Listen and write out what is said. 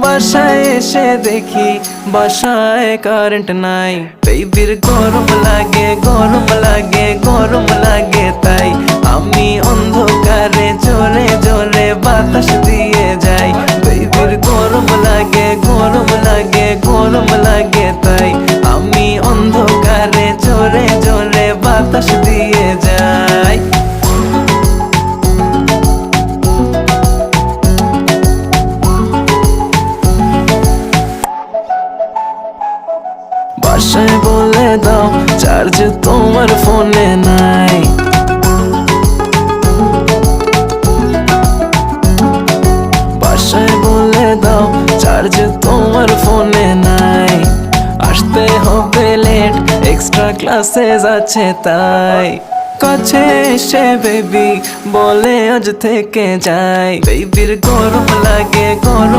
বাসায় এসে দেখি বাসায় কারেন্ট নাই, বেবির গরম লাগে গরম লাগে গরম লাগে, তাই আমি অন্ধকারে জোরে জোরে বাতাস দিয়ে যাই। বেবির গরম লাগে গরম লাগে গরম লাগে, তাই আমি অন্ধকারে জোরে জোরে বাতাস দিয়ে যাই। বাসায় বলে দাও চার্জ তোমার ফোনে নাই, বাসায় বলে দাও চার্জ তোমার ফোনে নাই। আসতে হবে লেট, এক্সট্রা ক্লাসেস আছে তাই। কাছে এসে বেবি বলে আজ থেকে যাই। বেবির গরম লাগে গরম